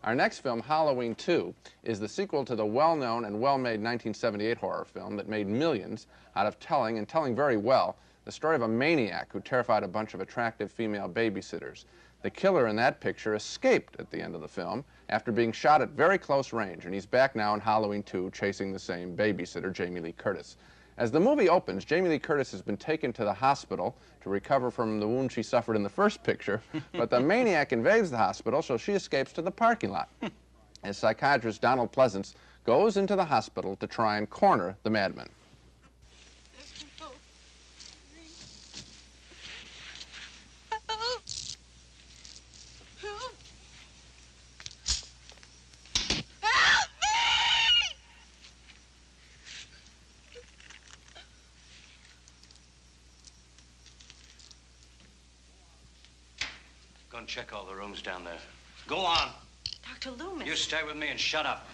Our next film, Halloween 2, is the sequel to the well-known and well-made 1978 horror film that made millions out of telling, and telling very well, the story of a maniac who terrified a bunch of attractive female babysitters. The killer in that picture escaped at the end of the film after being shot at very close range, and he's back now in Halloween 2 chasing the same babysitter, Jamie Lee Curtis. As the movie opens, Jamie Lee Curtis has been taken to the hospital to recover from the wound she suffered in the first picture, but the maniac invades the hospital, so she escapes to the parking lot. As psychiatrist Donald Pleasance goes into the hospital to try and corner the madman. Go and check all the rooms down there. Go on. Dr. Loomis. You stay with me and shut up.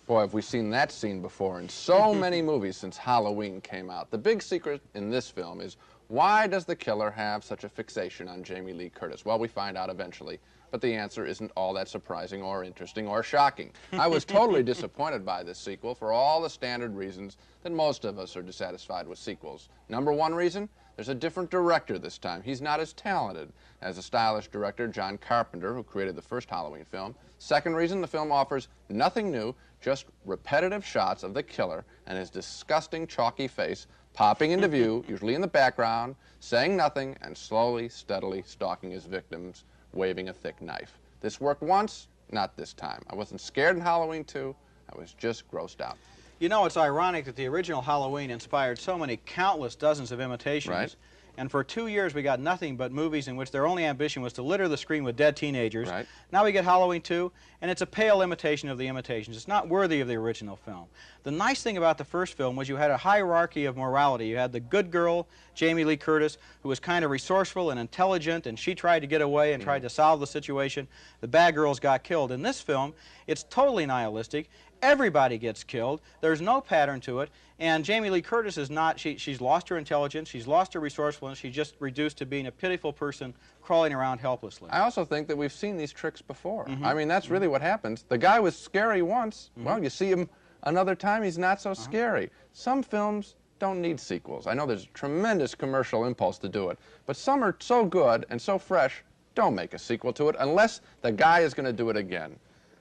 Boy, have we seen that scene before in so many movies since Halloween came out. The big secret in this film is, why does the killer have such a fixation on Jamie Lee Curtis? Well, we find out eventually, but the answer isn't all that surprising or interesting or shocking. I was totally disappointed by this sequel for all the standard reasons that most of us are dissatisfied with sequels. Number one reason? There's a different director this time. He's not as talented as the stylish director John Carpenter, who created the first Halloween film. Second reason, the film offers nothing new, just repetitive shots of the killer and his disgusting chalky face popping into view, usually in the background, saying nothing, and slowly, steadily stalking his victims, waving a thick knife. This worked once, not this time. I wasn't scared in Halloween 2, I was just grossed out. You know, it's ironic that the original Halloween inspired so many countless dozens of imitations. Right. And for 2 years, we got nothing but movies in which their only ambition was to litter the screen with dead teenagers. Right. Now we get Halloween 2, and it's a pale imitation of the imitations. It's not worthy of the original film. The nice thing about the first film was you had a hierarchy of morality. You had the good girl, Jamie Lee Curtis, who was kind of resourceful and intelligent, and she tried to get away and tried to solve the situation. The bad girls got killed. In this film, it's totally nihilistic. Everybody gets killed. There's no pattern to it. And Jamie Lee Curtis is not, she's lost her intelligence, she's lost her resourcefulness, she's just reduced to being a pitiful person crawling around helplessly. I also think that we've seen these tricks before. I mean, that's really what happens. The guy was scary once. Well, you see him another time, he's not so scary. Some films don't need sequels. I know there's a tremendous commercial impulse to do it, but some are so good and so fresh, don't make a sequel to it unless the guy is going to do it again.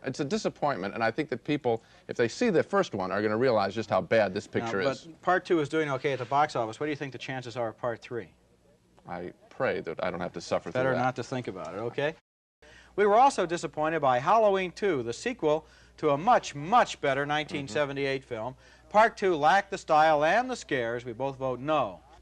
It's a disappointment, and I think that people, if they see the first one, are going to realize just how bad this picture is. But Part 2 is doing okay at the box office. What do you think the chances are of Part 3? I pray that I don't have to suffer through Better that. not to think about it, okay? We were also disappointed by Halloween 2, the sequel to a much, much better 1978 film. Part 2 lacked the style and the scares. We both vote no.